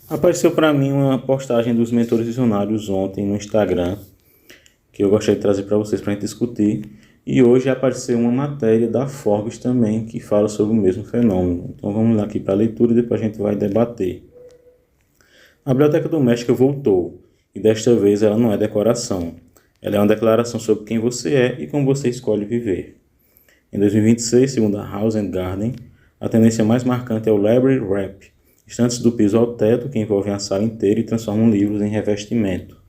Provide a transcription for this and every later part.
Apareceu para mim uma postagem dos mentores visionários ontem no Instagram, que eu gostaria de trazer para vocês para a gente discutir. E hoje apareceu uma matéria da Forbes também que fala sobre o mesmo fenômeno. Então vamos lá aqui para a leitura e depois a gente vai debater. A biblioteca doméstica voltou, e desta vez ela não é decoração. Ela é uma declaração sobre quem você é e como você escolhe viver. Em 2026, segundo a House and Garden, a tendência mais marcante é o Library Wrap, estantes do piso ao teto que envolvem a sala inteira e transformam livros em revestimento.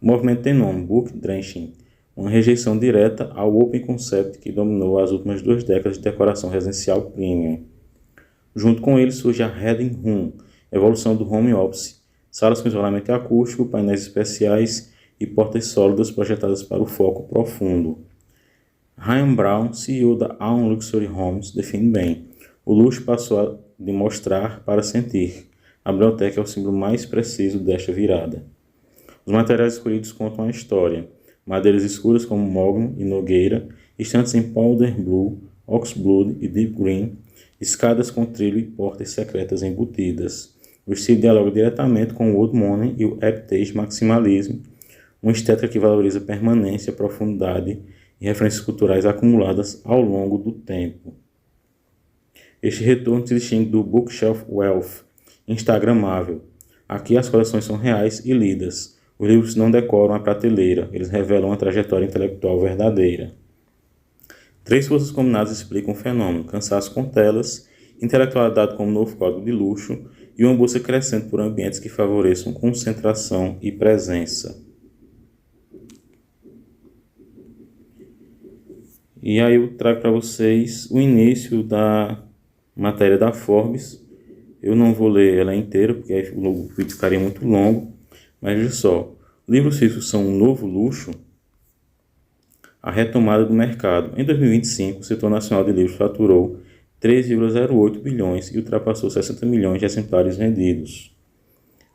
O movimento tem nome, Book Drenching, uma rejeição direta ao Open Concept que dominou as últimas 2 décadas de decoração residencial premium. Junto com ele surge a Reading Room, evolução do home office, salas com isolamento acústico, painéis especiais e portas sólidas projetadas para o foco profundo. Ryan Brown, CEO da Aon Luxury Homes, define bem: o luxo passou de mostrar para sentir. A biblioteca é o símbolo mais preciso desta virada. Os materiais escolhidos contam a história: madeiras escuras como mogno e nogueira, estantes em powder blue, oxblood e deep green, escadas com trilho e portas secretas embutidas. O estilo dialoga diretamente com o old money e o heritage maximalismo, uma estética que valoriza permanência, profundidade e referências culturais acumuladas ao longo do tempo. Este retorno se distingue do bookshelf wealth, instagramável. Aqui as coleções são reais e lidas. Os livros não decoram a prateleira, eles revelam uma trajetória intelectual verdadeira. 3 forças combinadas explicam o fenômeno: cansaço com telas, intelectualidade como novo código de luxo e uma busca crescente por ambientes que favoreçam concentração e presença. E aí eu trago para vocês o início da matéria da Forbes. Eu não vou ler ela inteira, porque aí o vídeo ficaria muito longo. Mas veja só, livros físicos são um novo luxo? A retomada do mercado. Em 2025, o setor nacional de livros faturou 3,08 bilhões e ultrapassou 60 milhões de exemplares vendidos.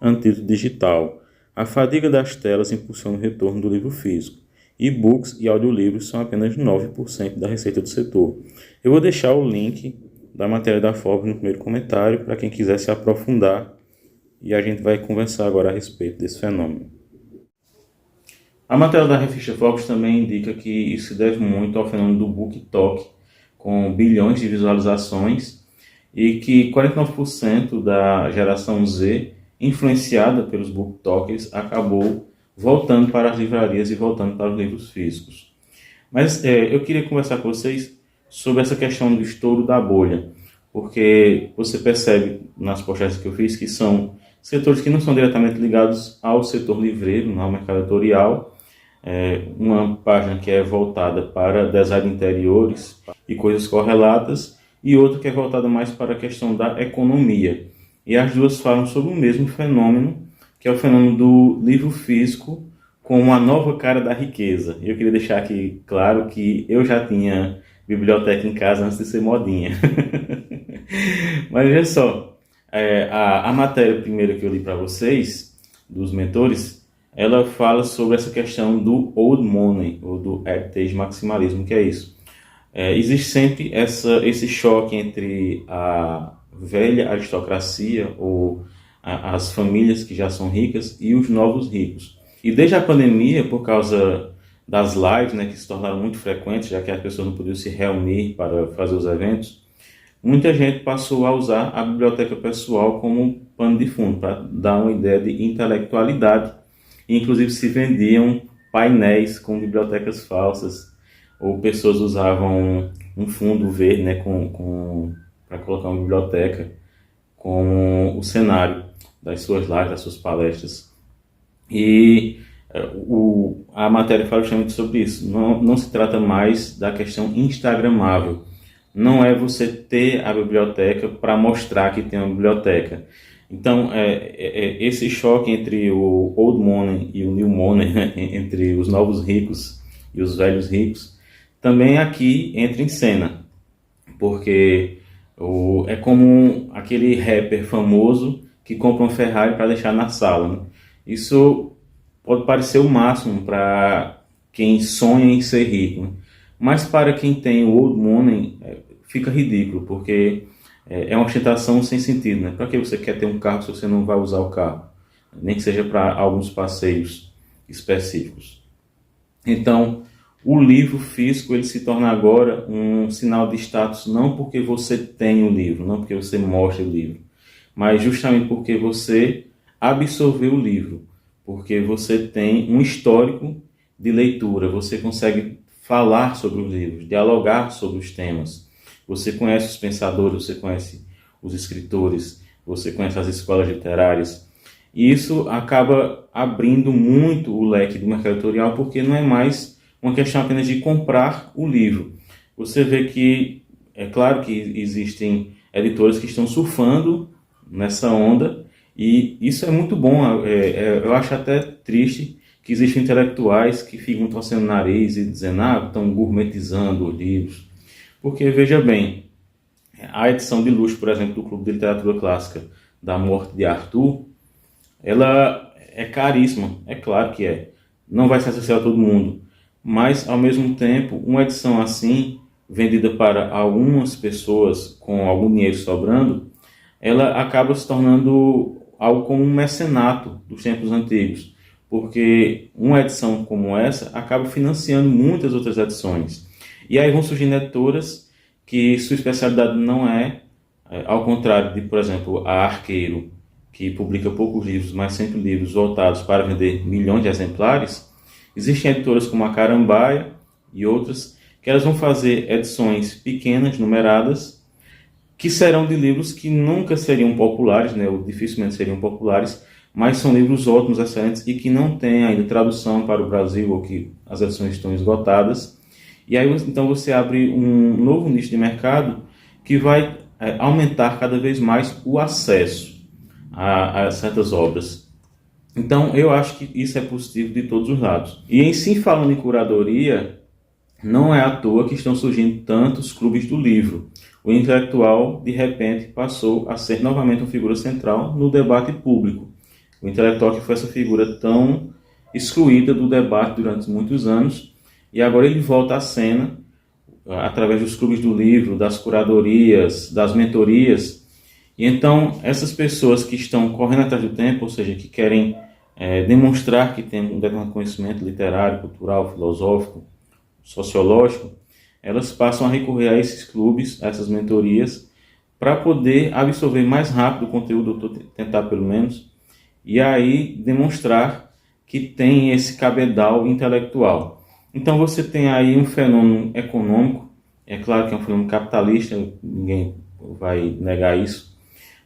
Antídoto digital. A fadiga das telas impulsiona o retorno do livro físico. E-books e audiolivros são apenas 9% da receita do setor. Eu vou deixar o link da matéria da Forbes no primeiro comentário para quem quiser se aprofundar e a gente vai conversar agora a respeito desse fenômeno. A matéria da revista Forbes também indica que isso se deve muito ao fenômeno do BookTok, com bilhões de visualizações, e que 49% da geração Z, influenciada pelos BookTokers, acabou voltando para as livrarias e voltando para os livros físicos. Mas eu queria conversar com vocês sobre essa questão do estouro da bolha, porque você percebe nas postagens que eu fiz que são setores que não são diretamente ligados ao setor livreiro, ao mercado editorial. Uma página que é voltada para design de interiores e coisas correlatas, e outra que é voltada mais para a questão da economia. E as duas falam sobre o mesmo fenômeno, que é o fenômeno do livro físico como a nova cara da riqueza. Eu queria deixar aqui claro que eu já tinha biblioteca em casa antes de ser modinha. Mas veja só, a matéria primeira que eu li para vocês, dos mentores, ela fala sobre essa questão do old money, ou do heritage maximalismo, que é isso. Existe sempre esse choque entre a velha aristocracia, ou as famílias que já são ricas, e os novos ricos. E desde a pandemia, por causa das lives, né, que se tornaram muito frequentes, já que as pessoas não podiam se reunir para fazer os eventos, muita gente passou a usar a biblioteca pessoal como um pano de fundo, para dar uma ideia de intelectualidade. Inclusive se vendiam painéis com bibliotecas falsas, ou pessoas usavam um fundo verde, né, para colocar uma biblioteca com o cenário das suas lives, das suas palestras. E a matéria fala justamente sobre isso. Não se trata mais da questão instagramável. Não é você ter a biblioteca para mostrar que tem uma biblioteca. Então, esse choque entre o old money e o new money, né, entre os novos ricos e os velhos ricos, também aqui entra em cena. Porque é como aquele rapper famoso que compra um Ferrari para deixar na sala, né? Isso pode parecer o máximo para quem sonha em ser rico, né? Mas para quem tem o old money, fica ridículo, porque é uma ostentação sem sentido, né? Para que você quer ter um carro se você não vai usar o carro? Nem que seja para alguns passeios específicos. Então, o livro físico ele se torna agora um sinal de status não porque você tem o livro, não porque você mostra o livro, mas justamente porque você absorveu o livro, porque você tem um histórico de leitura, você consegue falar sobre os livros, dialogar sobre os temas. Você conhece os pensadores, você conhece os escritores, você conhece as escolas literárias. E isso acaba abrindo muito o leque do mercado editorial, porque não é mais uma questão apenas de comprar o livro. Você vê que, é claro que existem editoras que estão surfando nessa onda, e isso é muito bom. Eu acho até triste que existem intelectuais que ficam torcendo o nariz e dizendo, estão gourmetizando os livros. Porque, veja bem, a edição de luxo, por exemplo, do Clube de Literatura Clássica, da Morte de Arthur, ela é caríssima, é claro que é. Não vai ser acessível a todo mundo. Mas, ao mesmo tempo, uma edição assim, vendida para algumas pessoas com algum dinheiro sobrando, ela acaba se tornando algo como um mecenato dos tempos antigos. Porque uma edição como essa acaba financiando muitas outras edições. E aí vão surgindo editoras que sua especialidade não ao contrário de, por exemplo, a Arqueiro, que publica poucos livros, mas sempre livros voltados para vender milhões de exemplares. Existem editoras como a Carambaia e outras que elas vão fazer edições pequenas, numeradas, que serão de livros que nunca seriam populares, né, ou dificilmente seriam populares, mas são livros ótimos, excelentes e que não têm ainda tradução para o Brasil ou que as edições estão esgotadas. E aí então você abre um novo nicho de mercado que vai aumentar cada vez mais o acesso a certas obras. Então eu acho que isso é positivo de todos os lados. E em si, falando em curadoria, não é à toa que estão surgindo tantos clubes do livro. O intelectual, de repente, passou a ser novamente uma figura central no debate público. O intelectual que foi essa figura tão excluída do debate durante muitos anos, e agora ele volta à cena através dos clubes do livro, das curadorias, das mentorias. E então essas pessoas que estão correndo atrás do tempo, ou seja, que querem demonstrar que têm um determinado conhecimento literário, cultural, filosófico, sociológico, elas passam a recorrer a esses clubes, a essas mentorias, para poder absorver mais rápido o conteúdo, ou tentar pelo menos, e aí demonstrar que tem esse cabedal intelectual. Então você tem aí um fenômeno econômico, é claro que é um fenômeno capitalista, ninguém vai negar isso,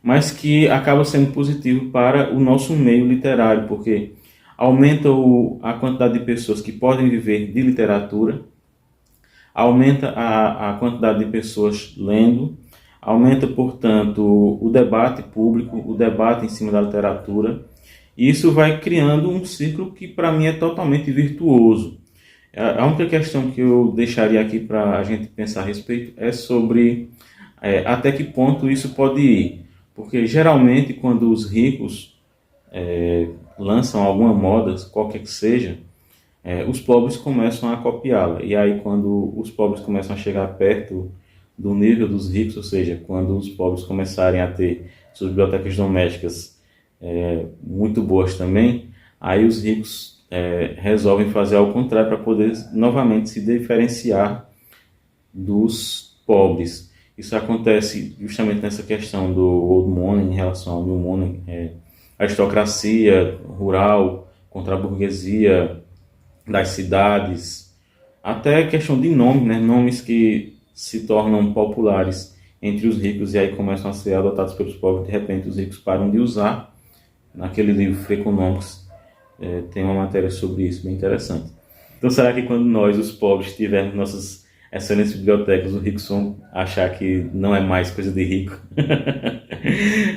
mas que acaba sendo positivo para o nosso meio literário, porque aumenta a quantidade de pessoas que podem viver de literatura, aumenta a quantidade de pessoas lendo, aumenta, portanto, o debate público, o debate em cima da literatura, e isso vai criando um ciclo que, para mim, é totalmente virtuoso. A única questão que eu deixaria aqui para a gente pensar a respeito é sobre até que ponto isso pode ir. Porque, geralmente, quando os ricos lançam alguma moda, qualquer que seja, os pobres começam a copiá-la. E aí, quando os pobres começam a chegar perto do nível dos ricos, ou seja, quando os pobres começarem a ter suas bibliotecas domésticas muito boas também, aí os ricos resolvem fazer ao contrário para poder novamente se diferenciar dos pobres. Isso acontece justamente nessa questão do old money em relação ao new money, aristocracia rural contra a burguesia das cidades, até questão de nome, né? Nomes que se tornam populares entre os ricos e aí começam a ser adotados pelos pobres. De repente os ricos param de usar. Naquele livro Freakonomics tem uma matéria sobre isso, bem interessante. Então será que quando nós, os pobres, tivermos nossas excelentes bibliotecas, os ricos vão achar que não é mais coisa de rico?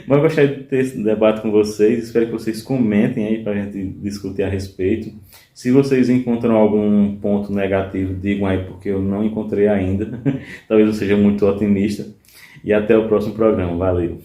Mas eu gostaria de ter esse debate com vocês, espero que vocês comentem aí para a gente discutir a respeito. Se vocês encontram algum ponto negativo, digam aí, porque eu não encontrei ainda. Talvez eu seja muito otimista. E até o próximo programa. Valeu!